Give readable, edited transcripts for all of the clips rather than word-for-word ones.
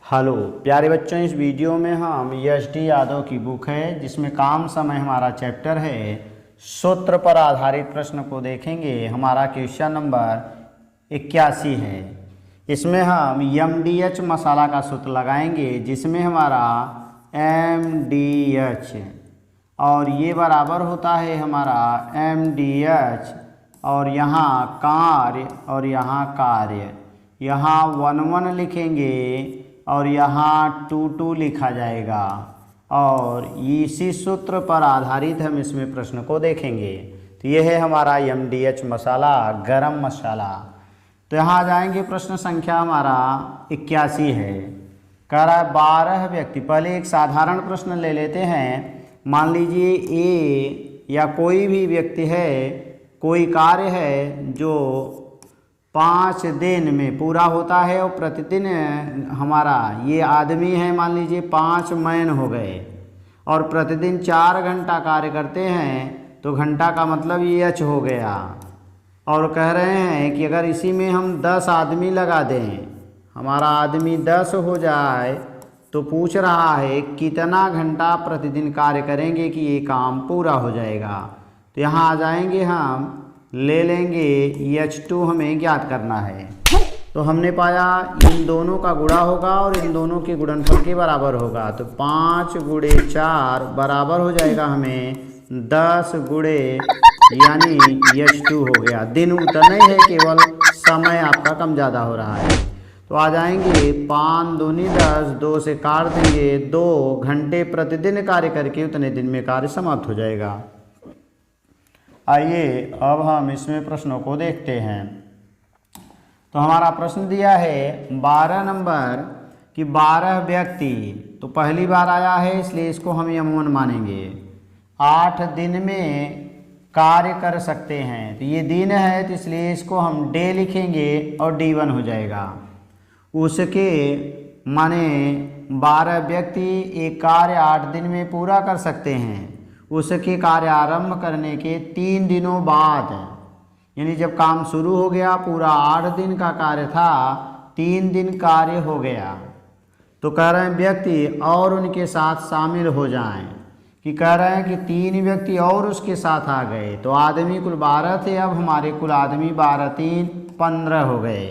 Hello प्यारे बच्चों, इस वीडियो में हम एस डी यादव की बुक है जिसमें काम समय हमारा चैप्टर है सूत्र पर आधारित प्रश्न को देखेंगे। हमारा क्वेश्चन नंबर 81 है। इसमें हम MDH मसाला का सूत्र लगाएंगे जिसमें हमारा MDH और ये बराबर होता है हमारा MDH और यहाँ कार्य और यहाँ कार्य, यहाँ 1 लिखेंगे और यहाँ 2 लिखा जाएगा और इसी सूत्र पर आधारित हम इसमें प्रश्न को देखेंगे। तो ये है हमारा MDH मसाला, गरम मसाला। तो यहाँ आ जाएंगे, प्रश्न संख्या हमारा 81 है। कह रहा है 12 व्यक्ति। पहले एक साधारण प्रश्न ले लेते हैं। मान लीजिए ए या कोई भी व्यक्ति है, कोई कार्य है जो 5 दिन में पूरा होता है और प्रतिदिन हमारा ये आदमी है, मान लीजिए 5 मैन हो गए और प्रतिदिन 4 घंटा कार्य करते हैं तो घंटा का मतलब ये एच हो गया। और कह रहे हैं कि अगर इसी में हम 10 आदमी लगा दें, हमारा आदमी 10 हो जाए, तो पूछ रहा है कितना घंटा प्रतिदिन कार्य करेंगे कि ये काम पूरा हो जाएगा। तो यहाँ आ जाएंगे, हम ले लेंगे H2 हमें ज्ञात करना है। तो हमने पाया इन दोनों का गुणा होगा और इन दोनों के गुणनफल के बराबर होगा। तो 5 × 4 बराबर हो जाएगा हमें 10 गुणे यानी H2 हो गया। दिन उतना ही है, केवल समय आपका कम ज़्यादा हो रहा है। तो आ जाएंगे 5 दूनी 10, 2 से काट देंगे, 2 घंटे प्रतिदिन कार्य करके उतने दिन में कार्य समाप्त हो जाएगा। आइए अब हम इसमें प्रश्नों को देखते हैं। तो हमारा प्रश्न दिया है 12 नंबर कि 12 व्यक्ति, तो पहली बार आया है इसलिए इसको हम M1 मानेंगे, 8 दिन में कार्य कर सकते हैं। तो ये दिन है तो इसलिए इसको हम डे लिखेंगे और D1 हो जाएगा। उसके माने 12 व्यक्ति एक कार्य 8 दिन में पूरा कर सकते हैं। उसके कार्य आरंभ करने के 3 दिनों बाद, यानी जब काम शुरू हो गया, पूरा 8 दिन का कार्य था, 3 दिन कार्य हो गया। तो कह रहे हैं व्यक्ति और उनके साथ शामिल हो जाएं, कि कह रहे हैं कि 3 व्यक्ति और उसके साथ आ गए। तो आदमी कुल 12 थे, अब हमारे कुल आदमी 12 3 15 हो गए,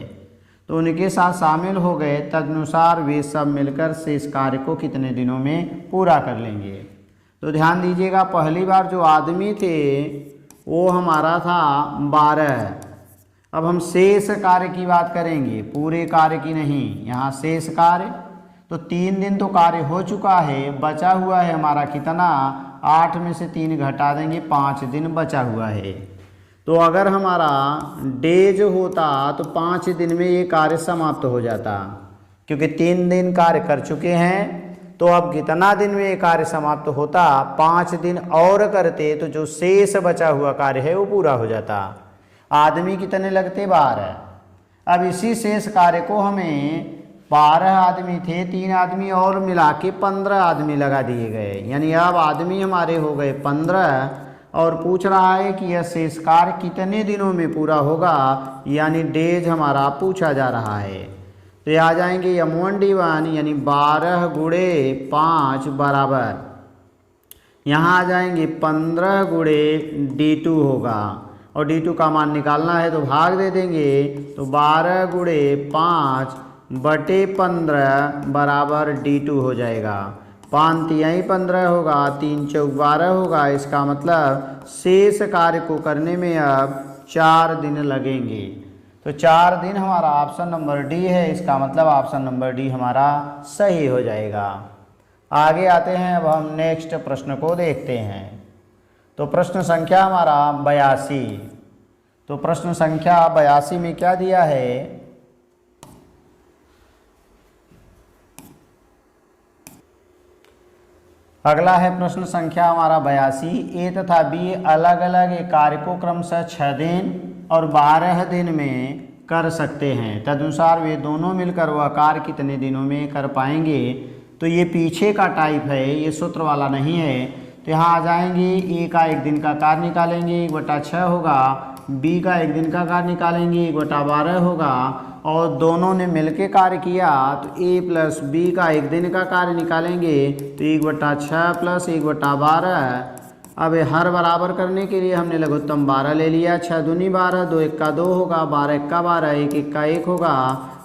तो उनके साथ शामिल हो गए। तदनुसार वे सब मिलकर शेष कार्य को कितने दिनों में पूरा कर लेंगे। तो ध्यान दीजिएगा, पहली बार जो आदमी थे वो हमारा था 12। अब हम शेष कार्य की बात करेंगे, पूरे कार्य की नहीं, यहाँ शेष कार्य। तो 3 दिन तो कार्य हो चुका है, बचा हुआ है हमारा कितना, 8 में से 3 घटा देंगे, 5 दिन बचा हुआ है। तो अगर हमारा डेज होता तो 5 दिन में ये कार्य समाप्त हो जाता, क्योंकि 3 दिन कार्य कर चुके हैं। तो अब कितना दिन में ये कार्य समाप्त होता, 5 दिन और करते तो जो शेष बचा हुआ कार्य है वो पूरा हो जाता। आदमी कितने लगते, 12। अब इसी शेष कार्य को हमें 12 आदमी थे, 3 आदमी और मिला के 15 आदमी लगा दिए गए, यानी अब आदमी हमारे हो गए 15। और पूछ रहा है कि यह शेष कार्य कितने दिनों में पूरा होगा, यानी डेज हमारा पूछा जा रहा है। तो ये आ जाएंगे M1 D1 यानी 12 × 5 बराबर, यहाँ आ जाएंगे 15 × D2 होगा, और D2 का मान निकालना है तो भाग दे देंगे। तो 12 × 5 बटे 15 बराबर D2 हो जाएगा। 5 तिहाई 15 होगा, 3 चौक 12 होगा। इसका मतलब शेष कार्य को करने में अब 4 दिन लगेंगे। तो 4 दिन हमारा ऑप्शन नंबर डी है, इसका मतलब ऑप्शन नंबर डी हमारा सही हो जाएगा। आगे आते हैं, अब हम नेक्स्ट प्रश्न को देखते हैं। तो प्रश्न संख्या हमारा 82। तो प्रश्न संख्या 82 में क्या दिया है, अगला है प्रश्न संख्या हमारा 82। ए तथा बी अलग अलग एक कार्य को क्रमशः 6 दिन और 12 दिन में कर सकते हैं। तदनुसार वे दोनों मिलकर वह कार्य कितने दिनों में कर पाएंगे। तो ये पीछे का टाइप है, ये सूत्र वाला नहीं है। तो यहाँ आ जाएंगे, ए का 1 दिन का कार्य निकालेंगे, 1/6 होगा। बी का 1 दिन का कार्य निकालेंगे, 1/12 होगा। और दोनों ने मिलके कार्य किया तो a प्लस बी का एक दिन का कार्य निकालेंगे तो 1/6 प्लस 1/12। अब हर बराबर करने के लिए हमने लघुत्तम 12 ले लिया। 6 दूनी 12, 2 एक्का 2 होगा, 12 एक्का 12, 1 एक्का 1 होगा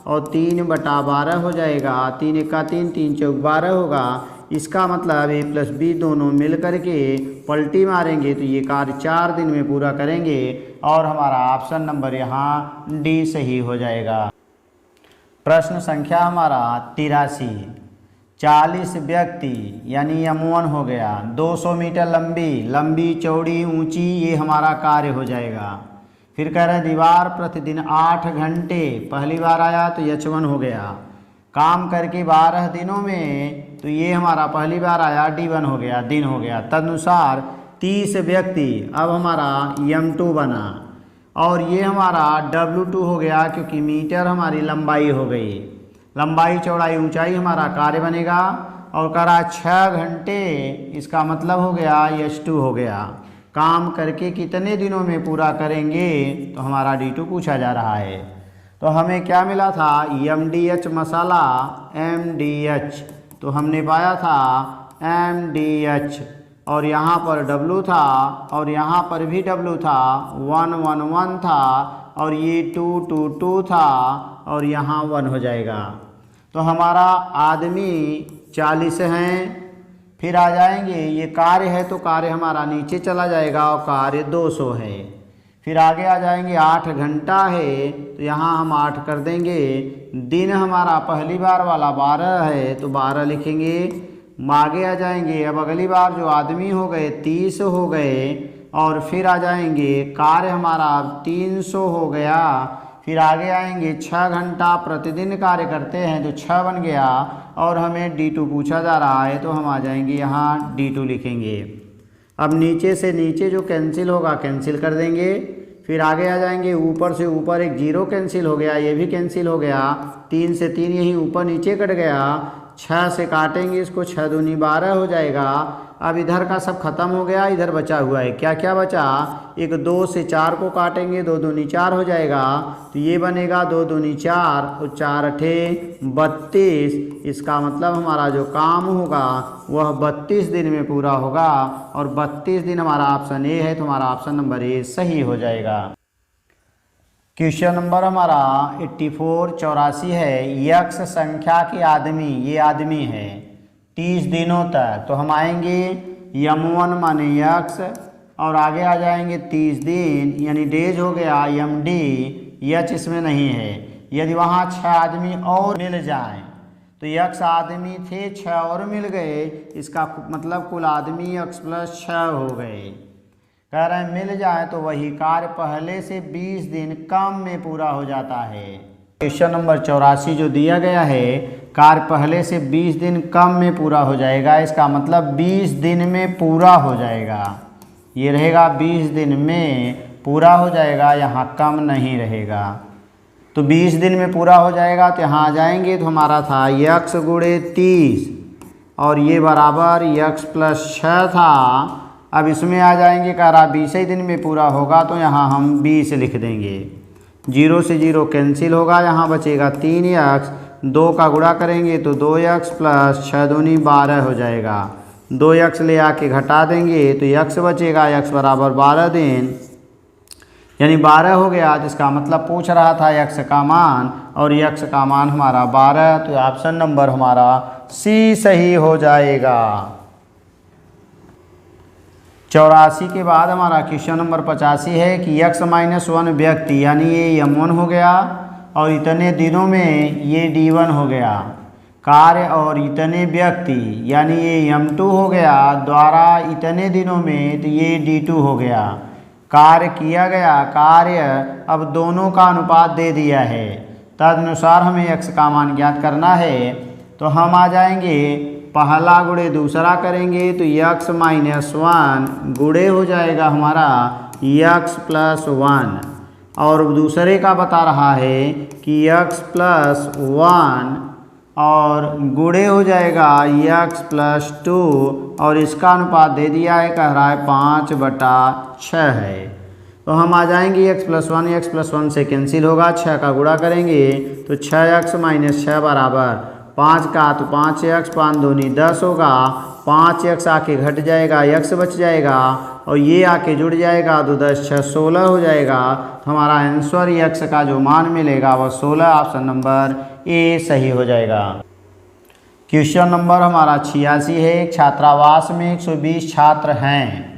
और 3/12 हो जाएगा। 3 एक्का 3, 3 चौक 12 होगा। इसका मतलब a प्लस बी दोनों मिल करके पलटी मारेंगे तो ये कार्य 4 दिन में पूरा करेंगे और हमारा ऑप्शन नंबर यहाँ डी सही हो जाएगा। प्रश्न संख्या हमारा 83। 40 व्यक्ति यानी M1 हो गया, 200 मीटर लंबी चौड़ी ऊंची, ये हमारा कार्य हो जाएगा। फिर कह रहे हैं दीवार प्रतिदिन 8 घंटे, पहली बार आया तो H1 हो गया। काम करके 12 दिनों में तो ये हमारा पहली बार आया D1 हो गया, दिन हो गया। तदनुसार 30 व्यक्ति, अब हमारा M2 बना और ये हमारा W2 हो गया क्योंकि मीटर हमारी लंबाई हो गई। लंबाई चौड़ाई ऊंचाई हमारा कार्य बनेगा और करा 6 घंटे, इसका मतलब हो गया H2 हो गया। काम करके कितने दिनों में पूरा करेंगे तो हमारा D2 पूछा जा रहा है। तो हमें क्या मिला था MDH मसाला MDH, तो हमने पाया था MDH और यहाँ पर W था और यहाँ पर भी W था, 1 1 1 था और ये 2 2 2 था और यहाँ 1 हो जाएगा। तो हमारा आदमी 40 हैं। फिर आ जाएंगे, ये कार्य है तो कार्य हमारा नीचे चला जाएगा और कार्य 200 है। फिर आगे आ जाएंगे 8 घंटा है तो यहाँ हम 8 कर देंगे। दिन हमारा पहली बार वाला 12 है तो 12 लिखेंगे। आगे आ जाएंगे, अब अगली बार जो आदमी हो गए 30 हो गए और फिर आ जाएंगे कार्य हमारा 300 हो गया। फिर आगे आएंगे 6 घंटा प्रतिदिन कार्य करते हैं तो 6 बन गया और हमें D2 पूछा जा रहा है तो हम आ जाएंगे यहाँ D2 लिखेंगे। अब नीचे से नीचे जो कैंसिल होगा कैंसिल कर देंगे। फिर आगे आ जाएंगे, ऊपर से ऊपर एक 0 कैंसिल हो गया, ये भी कैंसिल हो गया। 3 से 3 यहीं ऊपर नीचे कट गया। 6 से काटेंगे इसको, 6 दूनी 12 हो जाएगा। अब इधर का सब खत्म हो गया, इधर बचा हुआ है। क्या क्या बचा, एक 2 से 4 को काटेंगे, 2 दूनी 4 हो जाएगा तो ये बनेगा 2 दूनी 4 और 4 अठे 32। इसका मतलब हमारा जो काम होगा वह 32 दिन में पूरा होगा और 32 दिन हमारा ऑप्शन ए है तो हमारा ऑप्शन नंबर ए सही हो जाएगा। क्वेश्चन नंबर हमारा 84 है। यक्ष संख्या के आदमी, ये आदमी है 30 दिनों तक, तो हम आएंगे M1 माने यक्ष और आगे आ जाएंगे 30 दिन यानी डेज हो गया MD। यच इसमें नहीं है। यदि वहाँ 6 आदमी और मिल जाएं तो यक्ष आदमी थे 6 और मिल गए, इसका मतलब कुल आदमी यक्ष प्लस 6 हो गए। कह रहे हैं मिल जाए तो वही कार्य पहले से 20 दिन कम में पूरा हो जाता है। क्वेश्चन नंबर 84 जो दिया गया है, कार्य पहले से 20 दिन कम में पूरा हो जाएगा, इसका मतलब 20 दिन में पूरा हो जाएगा। ये रहेगा 20 दिन में पूरा हो जाएगा, यहाँ कम नहीं रहेगा। तो 20 दिन में पूरा हो जाएगा तो यहाँ आ जाएंगे तो हमारा था यक्ष गुणे 30 और ये बराबर यक्ष प्लस 6 था। अब इसमें आ जाएंगे, कह रहा 20 ही दिन में पूरा होगा तो यहाँ हम 20 लिख देंगे। 0 से 0 कैंसिल होगा, यहाँ बचेगा 3 यक्ष। 2 का गुणा करेंगे तो 2 यक्ष प्लस 6 दूनी 12 हो जाएगा। 2 यक्ष ले आके घटा देंगे तो यक्ष बचेगा, यक्ष बराबर 12 दिन यानी 12 हो गया। जिसका मतलब पूछ रहा था यक्ष का मान और यक्ष का मान हमारा 12, तो ऑप्शन नंबर हमारा सी सही हो जाएगा। 84 के बाद हमारा क्वेश्चन नंबर 85 है कि x-1 व्यक्ति यानी ये M1 हो गया और इतने दिनों में ये D1 हो गया कार्य और इतने व्यक्ति यानी ये M2 हो गया द्वारा इतने दिनों में तो ये D2 हो गया। कार्य किया गया, कार्य अब दोनों का अनुपात दे दिया है, तदनुसार हमें x का मान ज्ञात करना है। तो हम आ जाएंगे, पहला गुणे दूसरा करेंगे तो x-1 गुणे हो जाएगा हमारा x प्लस 1 और दूसरे का बता रहा है कि x प्लस 1 और गुणे हो जाएगा x प्लस 2 और इसका अनुपात दे दिया है, कह रहा है 5/6 है। तो हम आ जाएंगे x+1 से कैंसिल होगा, 6 का गुणा करेंगे तो 6x - 6 बराबर 5 का, तो 5x 5 दूनी 10 होगा, 5x आके घट जाएगा, x बच जाएगा और ये आके जुड़ जाएगा, तो 10 6 16 हो जाएगा। तो हमारा आंसर x का जो मान मिलेगा वह 16, ऑप्शन नंबर ए सही हो जाएगा। क्वेश्चन नंबर हमारा 86 है। एक छात्रावास में 120 छात्र हैं,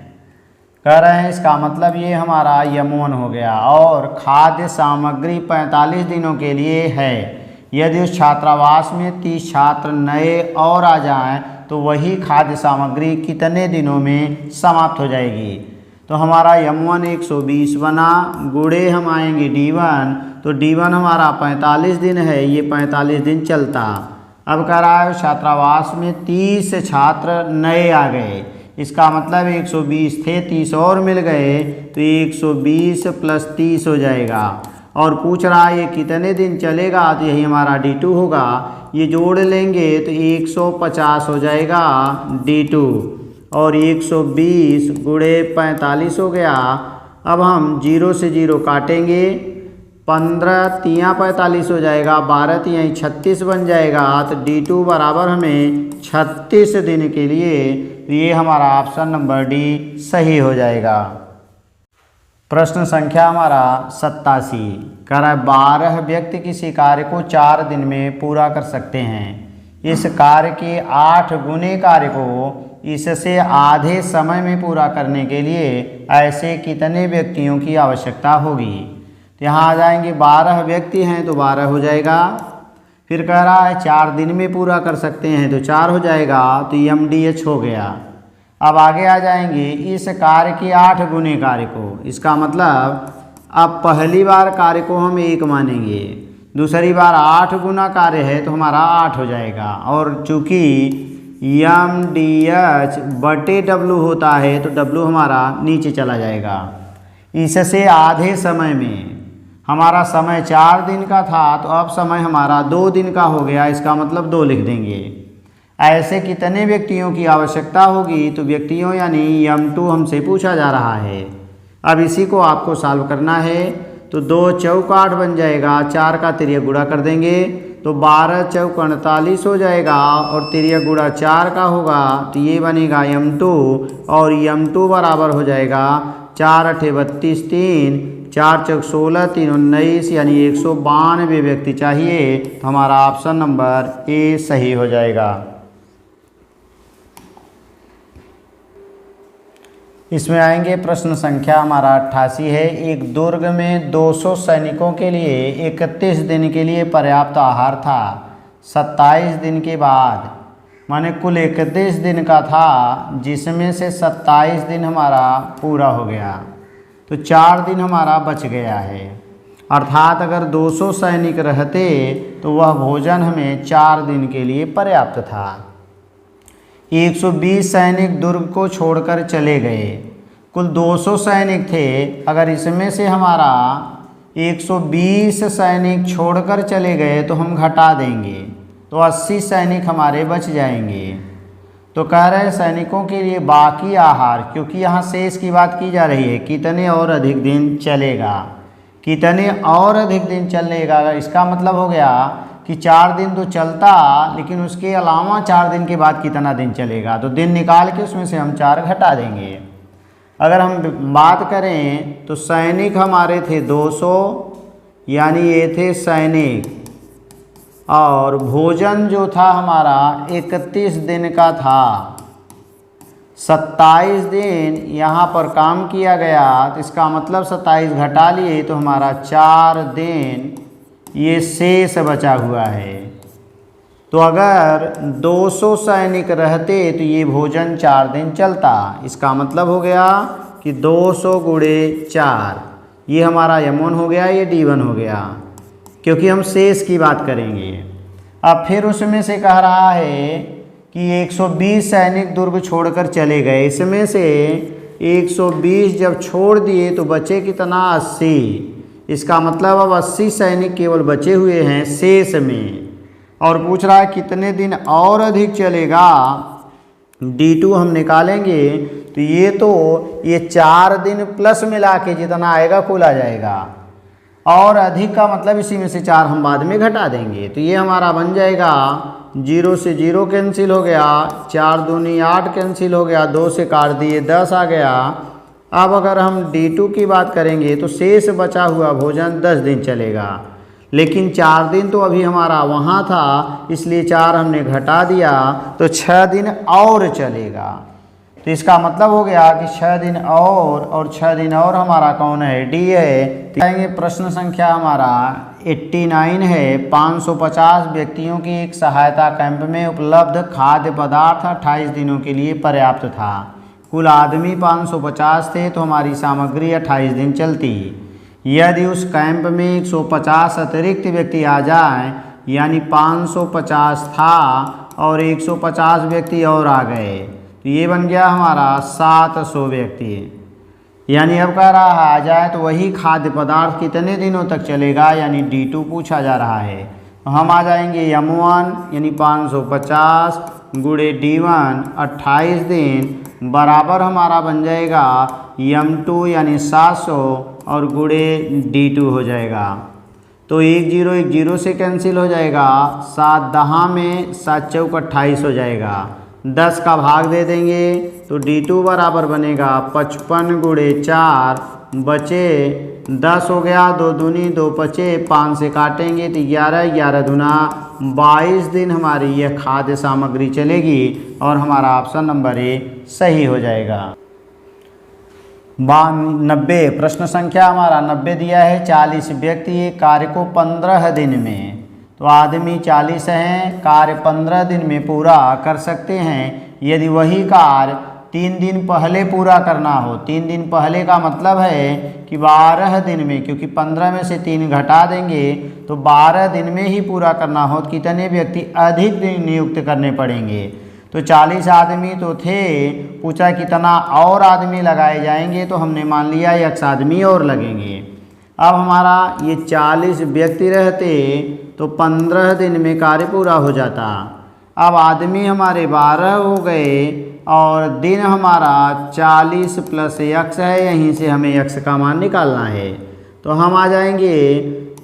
कह रहे हैं इसका मतलब ये हमारा यमोन हो गया, और खाद्य सामग्री 45 दिनों के लिए है। यदि उस छात्रावास में 30 छात्र नए और आ जाएं तो वही खाद्य सामग्री कितने दिनों में समाप्त हो जाएगी। तो हमारा यम1 120 बना, गुणे हम आएंगे D1, तो D1 हमारा 45 दिन है, ये 45 दिन चलता। अब कह रहा है छात्रावास में 30 छात्र नए आ गए, इसका मतलब 120 थे, 30 और मिल गए, तो 120 + 30 हो जाएगा। और पूछ रहा है ये कितने दिन चलेगा, तो यही हमारा D2 होगा। ये जोड़ लेंगे तो 150 हो जाएगा D2, और 120 गुणे 45 हो गया। अब हम 0 से 0 काटेंगे, 15 तियाँ 45 हो जाएगा, 12 तियाँ 36 बन जाएगा, तो D2 बराबर हमें 36 दिन के लिए, ये हमारा ऑप्शन नंबर डी सही हो जाएगा। प्रश्न संख्या हमारा 87 कह रहा है 12 व्यक्ति किसी कार्य को 4 दिन में पूरा कर सकते हैं। इस कार्य के 8 गुने कार्य को इससे आधे समय में पूरा करने के लिए ऐसे कितने व्यक्तियों की आवश्यकता होगी। तो यहाँ आ जाएंगे 12 व्यक्ति हैं तो 12 हो जाएगा। फिर कह रहा है 4 दिन में पूरा कर सकते हैं तो 4 हो जाएगा, तो MDH हो गया। अब आगे आ जाएंगे इस कार्य के 8 गुने कार्य को, इसका मतलब अब पहली बार कार्य को हम 1 मानेंगे, दूसरी बार 8 गुना कार्य है तो हमारा 8 हो जाएगा। और चूँकि MDH/W होता है तो W हमारा नीचे चला जाएगा। इससे आधे समय में हमारा समय 4 दिन का था तो अब समय हमारा 2 दिन का हो गया, इसका मतलब 2 लिख देंगे। ऐसे कितने व्यक्तियों की आवश्यकता होगी, तो व्यक्तियों यानी M2 हमसे पूछा जा रहा है। अब इसी को आपको सॉल्व करना है, तो 2 चौक 8 बन जाएगा, 4 का तिर्यक गुणा कर देंगे तो 12 चौक 48 हो जाएगा, और तिर्यक गुणा 4 का होगा तो ये बनेगा M2, और M2 बराबर हो जाएगा 4 × 8 = 32, 3 4 चौक 16, 3 19, यानी 192 व्यक्ति चाहिए। तो हमारा ऑप्शन नंबर ए सही हो जाएगा। इसमें आएंगे प्रश्न संख्या हमारा 88 है। एक दुर्ग में 200 सैनिकों के लिए 31 दिन के लिए पर्याप्त आहार था। 27 दिन के बाद माने कुल 31 दिन का था, जिसमें से 27 दिन हमारा पूरा हो गया, तो 4 दिन हमारा बच गया है। अर्थात अगर 200 सैनिक रहते तो वह भोजन हमें 4 दिन के लिए पर्याप्त था। 120 सैनिक दुर्ग को छोड़कर चले गए, कुल 200 सैनिक थे, अगर इसमें से हमारा 120 सैनिक छोड़कर चले गए तो हम घटा देंगे, तो 80 सैनिक हमारे बच जाएंगे। तो कह रहे सैनिकों के लिए बाकी आहार, क्योंकि यहाँ शेष की बात की जा रही है, कितने और अधिक दिन चलेगा, कितने और अधिक दिन चलेगा। इसका मतलब हो गया कि 4 दिन तो चलता, लेकिन उसके अलावा 4 दिन के बाद कितना दिन चलेगा, तो दिन निकाल के उसमें से हम 4 घटा देंगे। अगर हम बात करें तो सैनिक हमारे थे 200, यानी ये थे सैनिक, और भोजन जो था हमारा 31 दिन का था। 27 दिन यहाँ पर काम किया गया, तो इसका मतलब 27 घटा लिए तो हमारा 4 दिन ये शेष बचा हुआ है। तो अगर 200 सैनिक रहते तो ये भोजन 4 दिन चलता। इसका मतलब हो गया कि 200 × 4, ये हमारा M1 हो गया, ये D1 हो गया, क्योंकि हम शेष की बात करेंगे। अब फिर उसमें से कह रहा है कि 120 सैनिक दुर्ग छोड़कर चले गए, इसमें से 120 जब छोड़ दिए तो बचे कितना 80। इसका मतलब अब 80 सैनिक केवल बचे हुए हैं शेष में, और पूछ रहा है कितने दिन और अधिक चलेगा। D2 हम निकालेंगे तो ये 4 दिन प्लस मिला के जितना आएगा कुल आ जाएगा, और अधिक का मतलब इसी में से 4 हम बाद में घटा देंगे। तो ये हमारा बन जाएगा 0 से 0 कैंसिल हो गया, 4 दूनी 8 कैंसिल हो गया, 2 से काट दिए 10 आ गया। अब अगर हम D2 की बात करेंगे तो शेष बचा हुआ भोजन 10 दिन चलेगा, लेकिन 4 दिन तो अभी हमारा वहाँ था, इसलिए 4 हमने घटा दिया तो 6 दिन और चलेगा। तो इसका मतलब हो गया कि 6 दिन और 6 दिन और हमारा कौन है, D है। तो प्रश्न संख्या हमारा 89 है। 550 व्यक्तियों की एक सहायता कैंप में उपलब्ध खाद्य पदार्थ 28 दिनों के लिए पर्याप्त था। कुल आदमी 550 थे तो हमारी सामग्री 28 दिन चलती। यदि उस कैंप में 150 अतिरिक्त व्यक्ति आ जाएं, यानी 550 था और 150 व्यक्ति और आ गए, तो ये बन गया हमारा 700 व्यक्ति। यानी अब कह रहा है आ जाए तो वही खाद्य पदार्थ कितने दिनों तक चलेगा, यानी D2 पूछा जा रहा है। तो हम आ जाएंगे M1 यानी 550 गुणे D1 28 दिन बराबर हमारा बन जाएगा M2 यानी 700 और गुणे D2 हो जाएगा। तो 1 0 से कैंसिल हो जाएगा, 7 दहा में 7 चौक 28 हो जाएगा। 10 का भाग दे देंगे तो D2 बराबर बनेगा 55 गुणे 4 बचे 10 हो गया, 2 दूनी 2 बचे, 5 से काटेंगे तो 11 11 दूना 22 दिन हमारी यह खाद्य सामग्री चलेगी और हमारा ऑप्शन नंबर ए सही हो जाएगा। 90 प्रश्न संख्या हमारा 90 दिया है। 40 व्यक्ति एक कार्य को 15 दिन में, तो आदमी 40 हैं, कार्य 15 दिन में पूरा कर सकते हैं। यदि वही कार्य 3 दिन पहले पूरा करना हो, 3 दिन पहले का मतलब है कि 12 दिन में, क्योंकि 15 में से 3 घटा देंगे तो 12 दिन में ही पूरा करना हो तो कितने व्यक्ति अधिक नियुक्त करने पड़ेंगे। तो 40 आदमी तो थे, पूछा कितना और आदमी लगाए जाएंगे, तो हमने मान लिया x आदमी और लगेंगे। अब हमारा ये 40 व्यक्ति रहते तो 15 दिन में कार्य पूरा हो जाता। अब आदमी हमारे 12 हो गए और दिन हमारा 40 प्लस x है, यहीं से हमें x का मान निकालना है। तो हम आ जाएंगे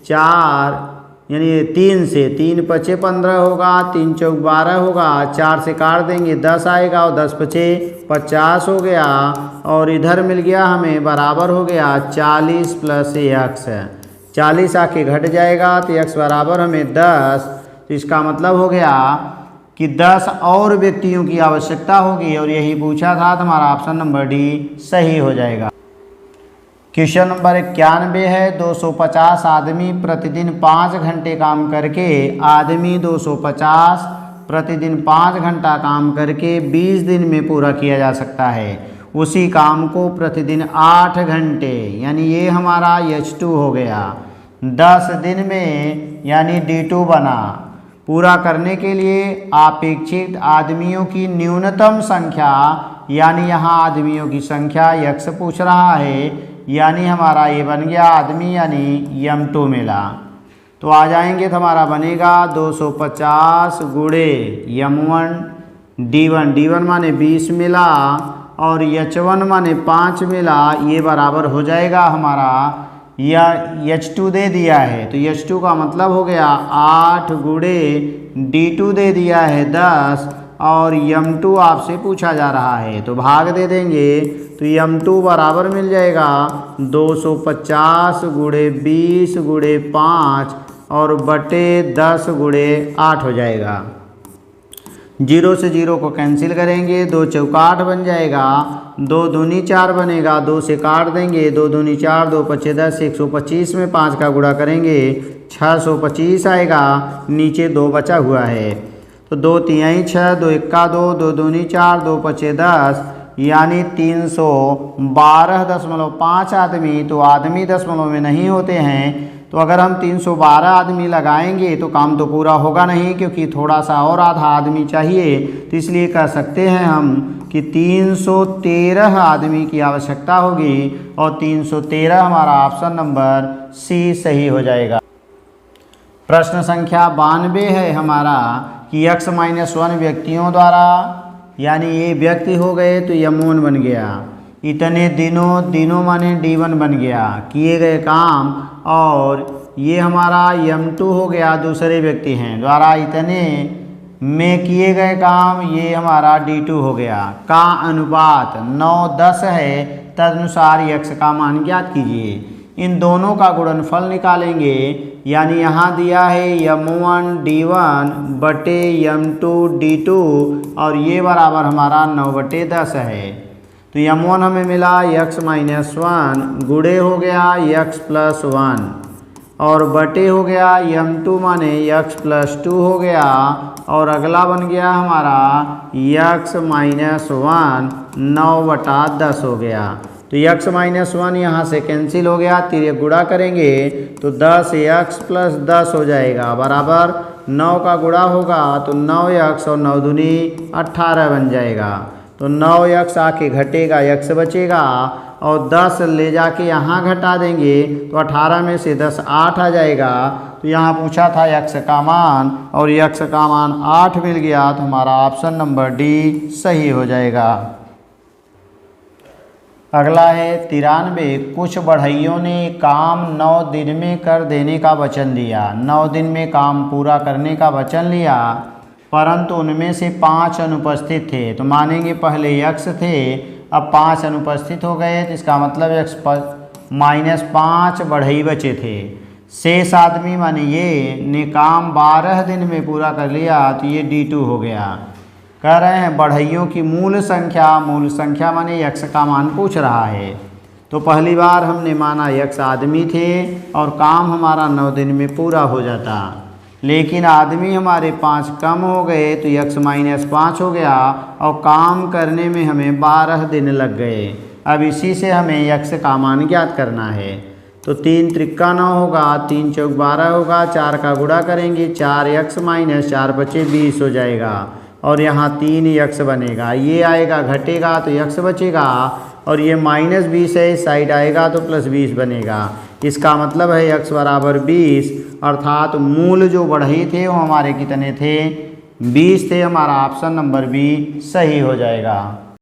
4 यानी 3 से, 3 पचे 15 होगा, 3 चौक 12 होगा, 4 से काट देंगे 10 आएगा और 10 पचे 50 हो गया, और इधर मिल गया हमें बराबर हो गया 40 प्लस x। 40 आके घट जाएगा तो x बराबर हमें 10। तो इसका मतलब हो गया कि 10 और व्यक्तियों की आवश्यकता होगी और यही पूछा था, तो हमारा ऑप्शन नंबर डी सही हो जाएगा। क्वेश्चन नंबर 91 है। 250 आदमी प्रतिदिन 5 घंटे काम करके, आदमी 250 प्रतिदिन 5 घंटा काम करके 20 दिन में पूरा किया जा सकता है। उसी काम को प्रतिदिन 8 घंटे, यानी ये हमारा H2 हो गया, 10 दिन में यानी D2 बना। पूरा करने के लिए अपेक्षित आदमियों की न्यूनतम संख्या, यानी यहाँ आदमियों की संख्या x पूछ रहा है, यानी हमारा ये बन गया आदमी यानी M2 मिला। तो आ जाएंगे तो हमारा बनेगा 250 गुणे M1 D1 माने 20 मिला और H1 माने 5 मिला, ये बराबर हो जाएगा हमारा, या H2 दे दिया है तो H2 का मतलब हो गया 8 गुणे D2 दे दिया है 10 और M2 आपसे पूछा जा रहा है, तो भाग दे देंगे तो M2 बराबर मिल जाएगा 250 गुणे 20 गुणे 5 और बटे 10 गुणे 8 हो जाएगा। 0 से 0 को कैंसिल करेंगे, 2 चौकाठ बन जाएगा, 2 दूनी 4 बनेगा, 2 से काट देंगे, 2 दूनी 4, 2 पचे 10, 125 में 5 का गुणा करेंगे 625 आएगा, नीचे 2 बचा हुआ है। तो 2 तिहाई 6, 2 इक्का 2, 2 दूनी 4, 2 पचे 10, यानी 312.5 आदमी। तो आदमी दशमलव में नहीं होते हैं, तो अगर हम 312 आदमी लगाएंगे तो काम तो पूरा होगा नहीं, क्योंकि थोड़ा सा और आधा आदमी चाहिए। तो इसलिए कह सकते हैं हम कि 313 आदमी की आवश्यकता होगी और 313 हमारा ऑप्शन नंबर सी सही हो जाएगा। प्रश्न संख्या 92 है हमारा कि x-1 व्यक्तियों द्वारा यानी ये व्यक्ति हो गए तो M1 बन गया। इतने दिनों माने D1 बन गया, किए गए काम, और ये हमारा M2 हो गया, दूसरे व्यक्ति हैं द्वारा इतने में किए गए काम, ये हमारा D2 हो गया। का अनुपात 9:10 है, तदनुसार यक्स का मान ज्ञात कीजिए। इन दोनों का गुणनफल निकालेंगे, यानी यहाँ दिया है M1 D1 बटे M2 D2 और ये बराबर हमारा 9/10 है। तो M1 हमें मिला x-1 गुणे हो गया x+1 और बटे हो गया M2 माने x+2 हो गया, और अगला बन गया हमारा x-1 9/10 हो गया। तो x-1 यहाँ से कैंसिल हो गया, तिरे गुणा करेंगे तो 10x+10 हो जाएगा बराबर 9 का गुणा होगा तो 9x और 9 दूनी 18 बन जाएगा। तो 9x आके घटेगा, x बचेगा, और 10 ले जाके यहाँ घटा देंगे तो 18 में से 10 8 आ जाएगा। तो यहाँ पूछा था x का मान, और x का मान 8 मिल गया, तो हमारा ऑप्शन नंबर डी सही हो जाएगा। अगला है 93। कुछ बढ़इयों ने काम 9 दिन में कर देने का वचन दिया। 9 दिन में काम पूरा करने का वचन लिया, परंतु उनमें से 5 अनुपस्थित थे। तो मानेंगे पहले x थे, अब 5 अनुपस्थित हो गए, तो इसका मतलब x-5 बढ़ई बचे थे। शेष आदमी माने ये ने काम 12 दिन में पूरा कर लिया, तो ये D2 हो गया। कह रहे हैं बढ़इयों की मूल संख्या माने x का मान पूछ रहा है। तो पहली बार हमने माना x आदमी थे और काम हमारा 9 दिन में पूरा हो जाता, लेकिन आदमी हमारे 5 कम हो गए तो x-5 हो गया, और काम करने में हमें 12 दिन लग गए। अब इसी से हमें x का मान ज्ञात करना है। तो 3 त्रिक्का 9 होगा, 3 चौक 12 होगा, 4 का गुणा करेंगे, 4x-4 बचे 20 हो जाएगा, और यहाँ 3x बनेगा, ये आएगा घटेगा तो x बचेगा, और ये -20 है, इस साइड आएगा तो +20 बनेगा। इसका मतलब है x बराबर 20, अर्थात मूल जो बढ़ई थे वो हमारे कितने थे? 20 थे। हमारा ऑप्शन नंबर बी सही हो जाएगा।